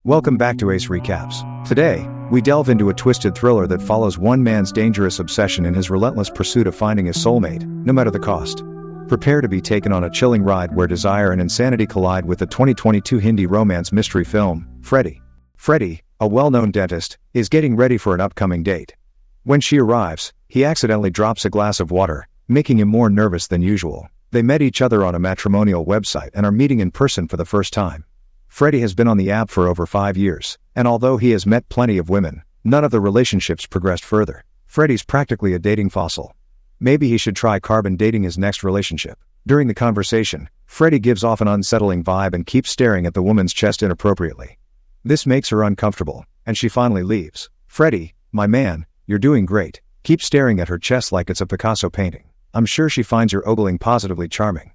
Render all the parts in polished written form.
Welcome back to Ace Recaps. Today, we delve into a twisted thriller that follows one man's dangerous obsession in his relentless pursuit of finding his soulmate, no matter the cost. Prepare to be taken on a chilling ride where desire and insanity collide with the 2022 Hindi romance mystery film, Freddie. Freddie, a well-known dentist, is getting ready for an upcoming date. When she arrives, he accidentally drops a glass of water, making him more nervous than usual. They met each other on a matrimonial website and are meeting in person for the first time. Freddie has been on the app for over 5 years, and although he has met plenty of women, none of the relationships progressed further. Freddie's practically a dating fossil. Maybe he should try carbon dating his next relationship. During the conversation, Freddie gives off an unsettling vibe and keeps staring at the woman's chest inappropriately. This makes her uncomfortable, and she finally leaves. "Freddie, my man, you're doing great. Keep staring at her chest like it's a Picasso painting. I'm sure she finds your ogling positively charming."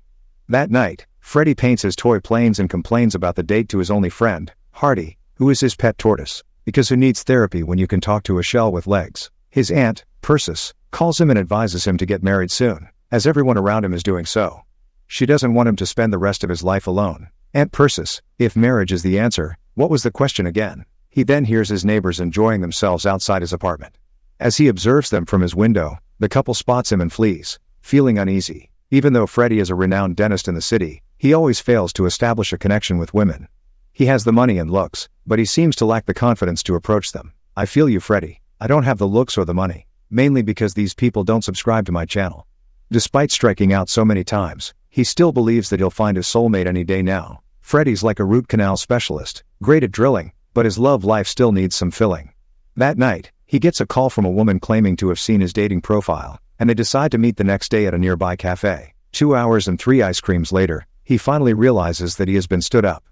That night, Freddie paints his toy planes and complains about the date to his only friend, Hardy, who is his pet tortoise. Because who needs therapy when you can talk to a shell with legs? His aunt, Persis, calls him and advises him to get married soon, as everyone around him is doing so. She doesn't want him to spend the rest of his life alone. Aunt Persis, if marriage is the answer, what was the question again? He then hears his neighbors enjoying themselves outside his apartment. As he observes them from his window, the couple spots him and flees, feeling uneasy. Even though Freddie is a renowned dentist in the city, he always fails to establish a connection with women. He has the money and looks, but he seems to lack the confidence to approach them. "I feel you, Freddie. I don't have the looks or the money. Mainly because these people don't subscribe to my channel." Despite striking out so many times, he still believes that he'll find his soulmate any day now. Freddie's like a root canal specialist, great at drilling, but his love life still needs some filling. That night, he gets a call from a woman claiming to have seen his dating profile, and they decide to meet the next day at a nearby cafe. 2 hours and 3 ice creams later, he finally realizes that he has been stood up.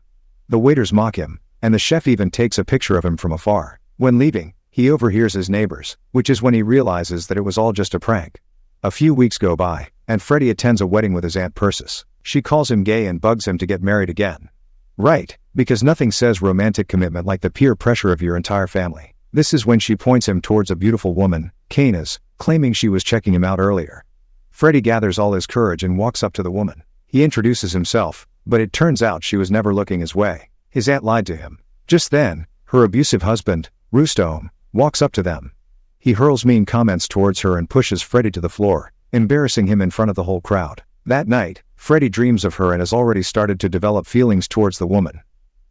The waiters mock him, and the chef even takes a picture of him from afar. When leaving, he overhears his neighbors, which is when he realizes that it was all just a prank. A few weeks go by, and Freddie attends a wedding with his Aunt Persis. She calls him gay and bugs him to get married again. Right, because nothing says romantic commitment like the peer pressure of your entire family. This is when she points him towards a beautiful woman, Canis, claiming she was checking him out earlier. Freddie gathers all his courage and walks up to the woman. He introduces himself, but it turns out she was never looking his way. His aunt lied to him. Just then, her abusive husband, Rustom, walks up to them. He hurls mean comments towards her and pushes Freddie to the floor, embarrassing him in front of the whole crowd. That night, Freddie dreams of her and has already started to develop feelings towards the woman.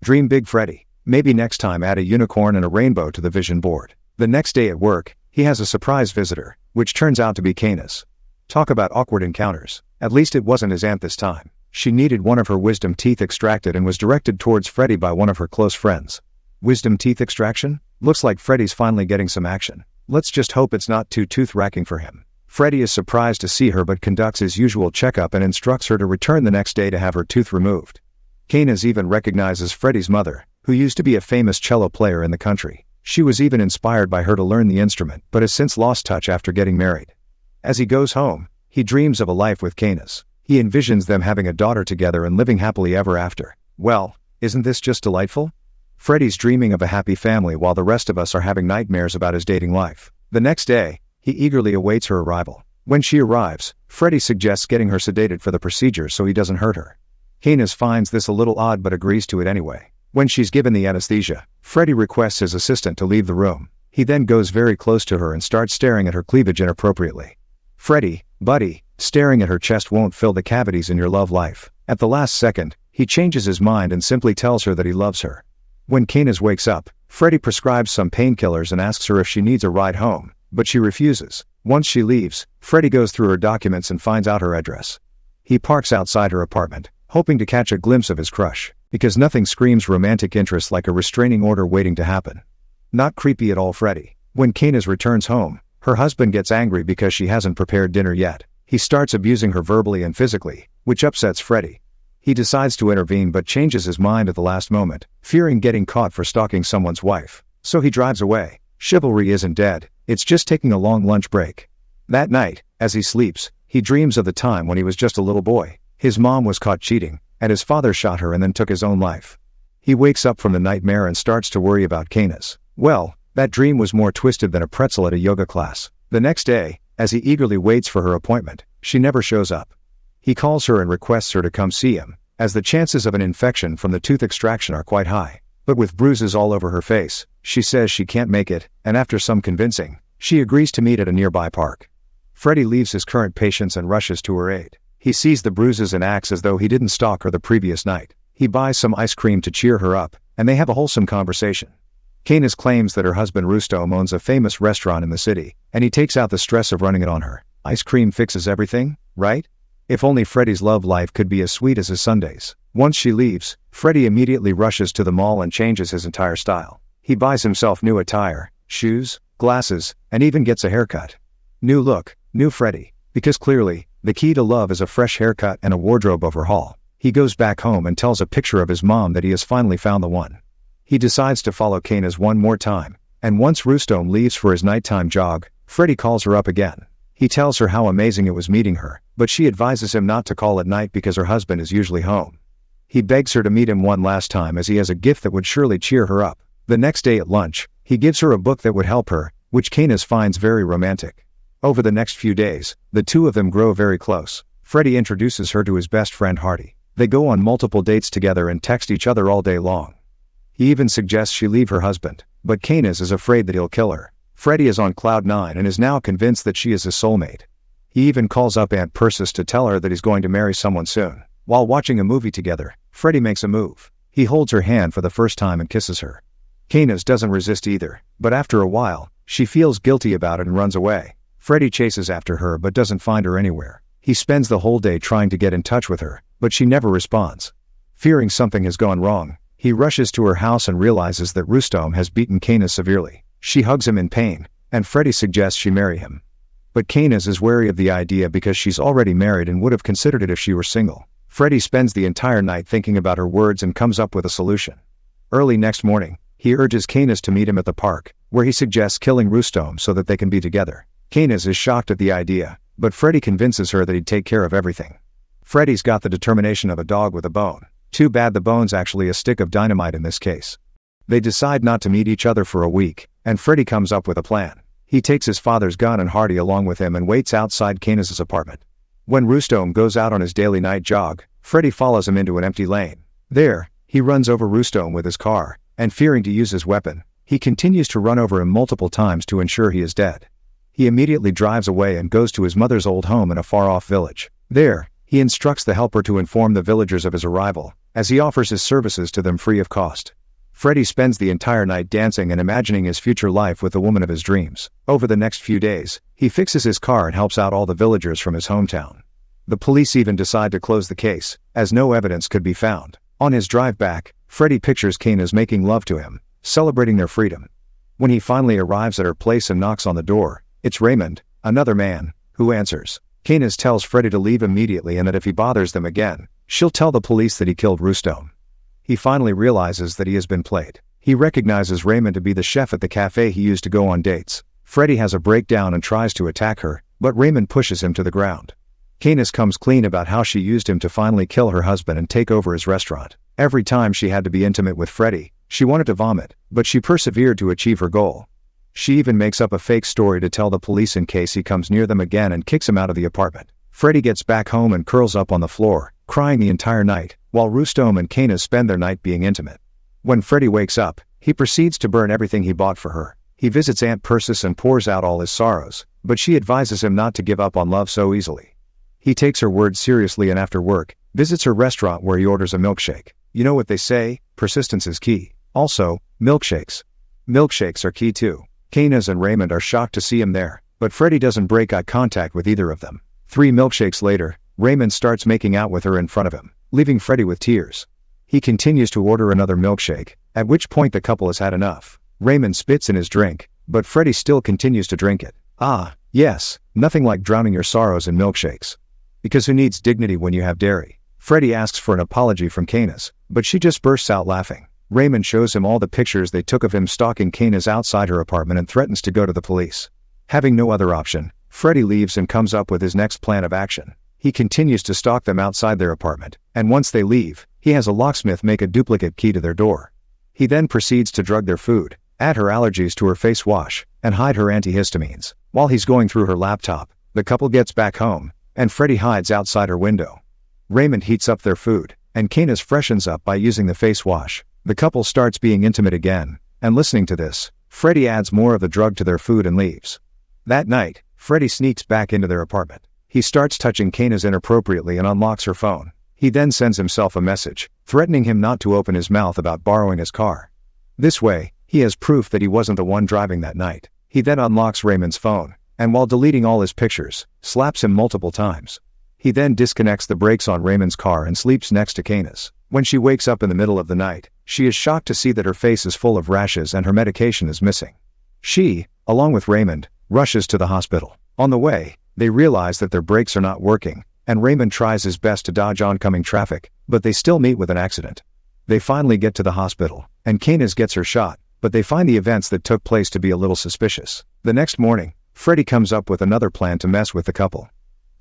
Dream big, Freddie. Maybe next time add a unicorn and a rainbow to the vision board. The next day at work, he has a surprise visitor, which turns out to be Canis. Talk about awkward encounters. At least it wasn't his aunt this time. She needed one of her wisdom teeth extracted and was directed towards Freddie by one of her close friends. Wisdom teeth extraction? Looks like Freddie's finally getting some action. Let's just hope it's not too tooth-racking for him. Freddie is surprised to see her but conducts his usual checkup and instructs her to return the next day to have her tooth removed. Canis even recognizes Freddie's mother, who used to be a famous cello player in the country. She was even inspired by her to learn the instrument but has since lost touch after getting married. As he goes home, he dreams of a life with Canis. He envisions them having a daughter together and living happily ever after. Well, isn't this just delightful? Freddie's dreaming of a happy family while the rest of us are having nightmares about his dating life. The next day, he eagerly awaits her arrival. When she arrives, Freddie suggests getting her sedated for the procedure so he doesn't hurt her. Canis finds this a little odd but agrees to it anyway. When she's given the anesthesia, Freddie requests his assistant to leave the room. He then goes very close to her and starts staring at her cleavage inappropriately. "Freddie, buddy, staring at her chest won't fill the cavities in your love life." At the last second, he changes his mind and simply tells her that he loves her. When Canis wakes up, Freddie prescribes some painkillers and asks her if she needs a ride home, but she refuses. Once she leaves, Freddie goes through her documents and finds out her address. He parks outside her apartment, hoping to catch a glimpse of his crush, because nothing screams romantic interest like a restraining order waiting to happen. Not creepy at all, Freddie. When Canis returns home, her husband gets angry because she hasn't prepared dinner yet. He starts abusing her verbally and physically, which upsets Freddie. He decides to intervene but changes his mind at the last moment, fearing getting caught for stalking someone's wife. So he drives away. Chivalry isn't dead, it's just taking a long lunch break. That night, as he sleeps, he dreams of the time when he was just a little boy. His mom was caught cheating, and his father shot her and then took his own life. He wakes up from the nightmare and starts to worry about Canis. Well, that dream was more twisted than a pretzel at a yoga class. The next day, as he eagerly waits for her appointment, she never shows up. He calls her and requests her to come see him, as the chances of an infection from the tooth extraction are quite high. but with bruises all over her face. She says she can't make it, and after some convincing, she agrees to meet at a nearby park. Freddie leaves his current patients and rushes to her aid. He sees the bruises and acts as though he didn't stalk her the previous night. He buys some ice cream to cheer her up, and they have a wholesome conversation. Candace claims that her husband Rustom owns a famous restaurant in the city, and he takes out the stress of running it on her. Ice cream fixes everything, right? If only Freddie's love life could be as sweet as his Sundays. Once she leaves, Freddie immediately rushes to the mall and changes his entire style. He buys himself new attire, shoes, glasses, and even gets a haircut. New look, new Freddie. Because clearly, the key to love is a fresh haircut and a wardrobe overhaul. He goes back home and tells a picture of his mom that he has finally found the one. He decides to follow Candace one more time, and once Rustom leaves for his nighttime jog, Freddie calls her up again. He tells her how amazing it was meeting her, but she advises him not to call at night because her husband is usually home. He begs her to meet him one last time as he has a gift that would surely cheer her up. The next day at lunch, he gives her a book that would help her, which Candace finds very romantic. Over the next few days, the two of them grow very close. Freddie introduces her to his best friend Hardy. They go on multiple dates together and text each other all day long. He even suggests she leave her husband, but Candace is afraid that he'll kill her. Freddie is on cloud 9 and is now convinced that she is his soulmate. He even calls up Aunt Persis to tell her that he's going to marry someone soon. While watching a movie together, Freddie makes a move. He holds her hand for the first time and kisses her. Candace doesn't resist either, but after a while, she feels guilty about it and runs away. Freddie chases after her but doesn't find her anywhere. He spends the whole day trying to get in touch with her, but she never responds. Fearing something has gone wrong, he rushes to her house and realizes that Rustom has beaten Candace severely. She hugs him in pain, and Freddie suggests she marry him. But Candace is wary of the idea because she's already married and would have considered it if she were single. Freddie spends the entire night thinking about her words and comes up with a solution. Early next morning, he urges Candace to meet him at the park, where he suggests killing Rustom so that they can be together. Candace is shocked at the idea, but Freddie convinces her that he'd take care of everything. Freddie's got the determination of a dog with a bone. Too bad the bone's actually a stick of dynamite in this case. They decide not to meet each other for a week, and Freddie comes up with a plan. He takes his father's gun and Hardy along with him and waits outside Candace's apartment. When Rustom goes out on his daily night jog, Freddie follows him into an empty lane. There, he runs over Rustom with his car, and fearing to use his weapon, he continues to run over him multiple times to ensure he is dead. He immediately drives away and goes to his mother's old home in a far-off village. There, he instructs the helper to inform the villagers of his arrival, as he offers his services to them free of cost. Freddie spends the entire night dancing and imagining his future life with the woman of his dreams. Over the next few days, he fixes his car and helps out all the villagers from his hometown. The police even decide to close the case, as no evidence could be found. On his drive back, Freddie pictures Candace making love to him, celebrating their freedom. When he finally arrives at her place and knocks on the door, it's Raymond, another man, who answers. Candace tells Freddie to leave immediately and that if he bothers them again, she'll tell the police that he killed Rustom. He finally realizes that he has been played. He recognizes Raymond to be the chef at the cafe he used to go on dates. Freddie has a breakdown and tries to attack her, but Raymond pushes him to the ground. Candace comes clean about how she used him to finally kill her husband and take over his restaurant. Every time she had to be intimate with Freddie, she wanted to vomit, but she persevered to achieve her goal. She even makes up a fake story to tell the police in case he comes near them again and kicks him out of the apartment. Freddie gets back home and curls up on the floor, crying the entire night, while Rustom and Candace spend their night being intimate. When Freddie wakes up, he proceeds to burn everything he bought for her. He visits Aunt Persis and pours out all his sorrows, but she advises him not to give up on love so easily. He takes her words seriously and after work, visits her restaurant where he orders a milkshake. You know what they say, persistence is key. Also, milkshakes. Milkshakes are key too. Candace and Raymond are shocked to see him there, but Freddie doesn't break eye contact with either of them. 3 milkshakes later, Raymond starts making out with her in front of him, leaving Freddie with tears. He continues to order another milkshake, at which point the couple has had enough. Raymond spits in his drink, but Freddie still continues to drink it. Ah, yes, nothing like drowning your sorrows in milkshakes. Because who needs dignity when you have dairy? Freddie asks for an apology from Candace, but she just bursts out laughing. Raymond shows him all the pictures they took of him stalking Candace outside her apartment and threatens to go to the police. Having no other option, Freddie leaves and comes up with his next plan of action. He continues to stalk them outside their apartment, and once they leave, he has a locksmith make a duplicate key to their door. He then proceeds to drug their food, add her allergies to her face wash, and hide her antihistamines. While he's going through her laptop, the couple gets back home, and Freddie hides outside her window. Raymond heats up their food, and Candace freshens up by using the face wash. The couple starts being intimate again, and listening to this, Freddie adds more of the drug to their food and leaves. That night, Freddie sneaks back into their apartment. He starts touching Kayna's inappropriately and unlocks her phone. He then sends himself a message, threatening him not to open his mouth about borrowing his car. This way, he has proof that he wasn't the one driving that night. He then unlocks Raymond's phone, and while deleting all his pictures, slaps him multiple times. He then disconnects the brakes on Raymond's car and sleeps next to Kayna's. When she wakes up in the middle of the night, she is shocked to see that her face is full of rashes and her medication is missing. She, along with Raymond, rushes to the hospital. On the way, they realize that their brakes are not working, and Raymond tries his best to dodge oncoming traffic, but they still meet with an accident. They finally get to the hospital, and Kayna's gets her shot, but they find the events that took place to be a little suspicious. The next morning, Freddie comes up with another plan to mess with the couple.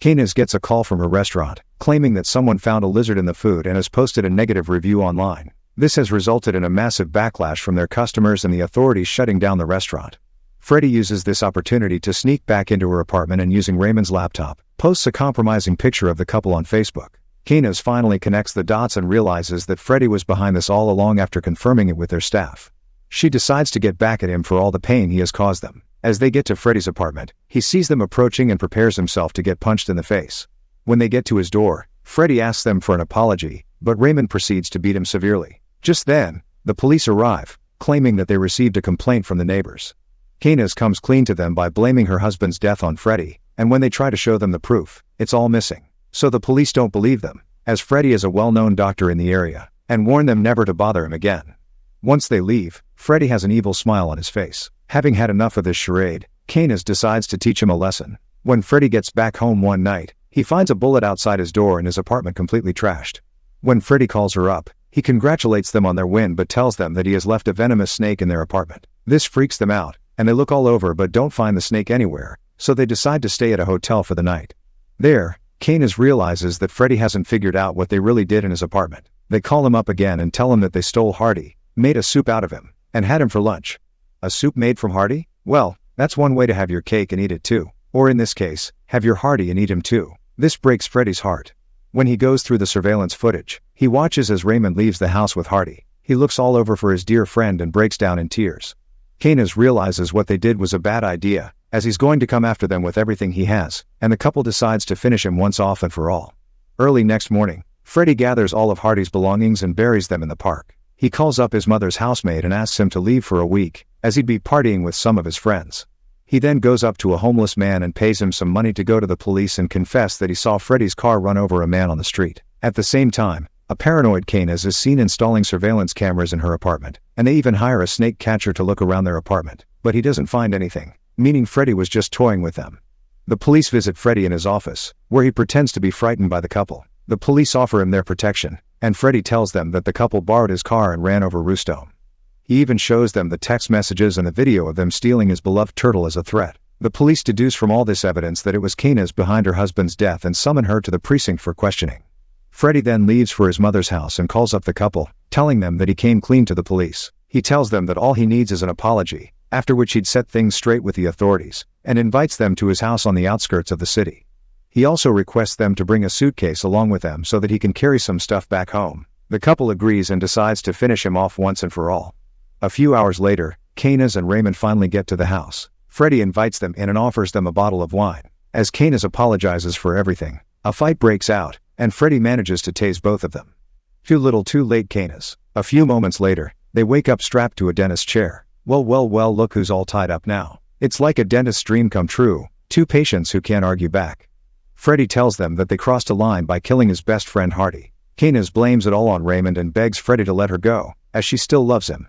Kayna's gets a call from her restaurant, claiming that someone found a lizard in the food and has posted a negative review online. This has resulted in a massive backlash from their customers and the authorities shutting down the restaurant. Freddie uses this opportunity to sneak back into her apartment and using Raymond's laptop, posts a compromising picture of the couple on Facebook. Kayna's finally connects the dots and realizes that Freddie was behind this all along after confirming it with their staff. She decides to get back at him for all the pain he has caused them. As they get to Freddie's apartment, he sees them approaching and prepares himself to get punched in the face. When they get to his door, Freddie asks them for an apology, but Raymond proceeds to beat him severely. Just then, the police arrive, claiming that they received a complaint from the neighbors. Kayna's comes clean to them by blaming her husband's death on Freddie, and when they try to show them the proof, it's all missing. So the police don't believe them, as Freddie is a well-known doctor in the area, and warn them never to bother him again. Once they leave, Freddie has an evil smile on his face. Having had enough of this charade, Kayna's decides to teach him a lesson. When Freddie gets back home one night, he finds a bullet outside his door and his apartment completely trashed. When Freddie calls her up, he congratulates them on their win but tells them that he has left a venomous snake in their apartment. This freaks them out, and they look all over but don't find the snake anywhere, so they decide to stay at a hotel for the night. There, Kayna's realizes that Freddie hasn't figured out what they really did in his apartment. They call him up again and tell him that they stole Hardy, made a soup out of him, and had him for lunch. A soup made from Hardy? Well, that's one way to have your cake and eat it too. Or in this case, have your Hardy and eat him too. This breaks Freddie's heart. When he goes through the surveillance footage, he watches as Raymond leaves the house with Hardy. He looks all over for his dear friend and breaks down in tears. Kayna's realizes what they did was a bad idea, as he's going to come after them with everything he has, and the couple decides to finish him once off and for all. Early next morning, Freddie gathers all of Hardy's belongings and buries them in the park. He calls up his mother's housemate and asks him to leave for a week, as he'd be partying with some of his friends. He then goes up to a homeless man and pays him some money to go to the police and confess that he saw Freddie's car run over a man on the street. At the same time, a paranoid Kayna's is seen installing surveillance cameras in her apartment, and they even hire a snake catcher to look around their apartment, but he doesn't find anything, meaning Freddie was just toying with them. The police visit Freddie in his office, where he pretends to be frightened by the couple. The police offer him their protection, and Freddie tells them that the couple borrowed his car and ran over Roostone. He even shows them the text messages and the video of them stealing his beloved turtle as a threat. The police deduce from all this evidence that it was Kayna's behind her husband's death and summon her to the precinct for questioning. Freddie then leaves for his mother's house and calls up the couple, telling them that he came clean to the police. He tells them that all he needs is an apology, after which he'd set things straight with the authorities, and invites them to his house on the outskirts of the city. He also requests them to bring a suitcase along with them so that he can carry some stuff back home. The couple agrees and decides to finish him off once and for all. A few hours later, Kayna's and Raymond finally get to the house. Freddie invites them in and offers them a bottle of wine. As Kayna's apologizes for everything, a fight breaks out, and Freddie manages to tase both of them. Too little too late Kayna's. A few moments later, they wake up strapped to a dentist's chair. Well, look who's all tied up now. It's like a dentist's dream come true, two patients who can't argue back. Freddie tells them that they crossed a line by killing his best friend Hardy. Kayna's blames it all on Raymond and begs Freddie to let her go, as she still loves him.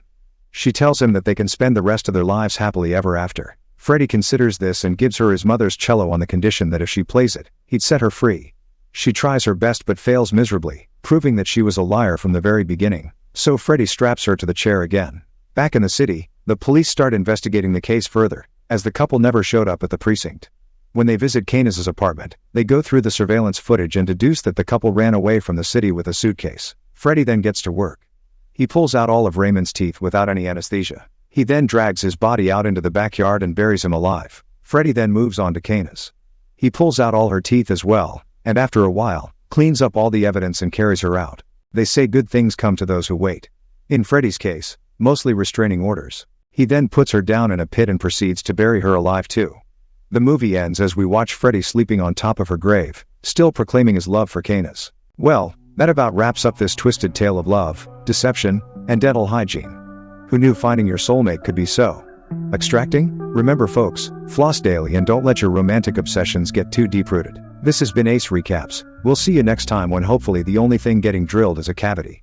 She tells him that they can spend the rest of their lives happily ever after. Freddie considers this and gives her his mother's cello on the condition that if she plays it, he'd set her free. She tries her best but fails miserably, proving that she was a liar from the very beginning, so Freddie straps her to the chair again. Back in the city, the police start investigating the case further, as the couple never showed up at the precinct. When they visit Kayna's apartment, they go through the surveillance footage and deduce that the couple ran away from the city with a suitcase. Freddie then gets to work. He pulls out all of Raymond's teeth without any anesthesia. He then drags his body out into the backyard and buries him alive. Freddie then moves on to Kayna's. He pulls out all her teeth as well, and after a while, cleans up all the evidence and carries her out. They say good things come to those who wait. In Freddy's case, mostly restraining orders. He then puts her down in a pit and proceeds to bury her alive too. The movie ends as we watch Freddy sleeping on top of her grave, still proclaiming his love for Canis. Well, that about wraps up this twisted tale of love, deception, and dental hygiene. Who knew finding your soulmate could be so extracting? Remember folks, floss daily and don't let your romantic obsessions get too deep-rooted. This has been Ace Recaps. We'll see you next time when hopefully the only thing getting drilled is a cavity.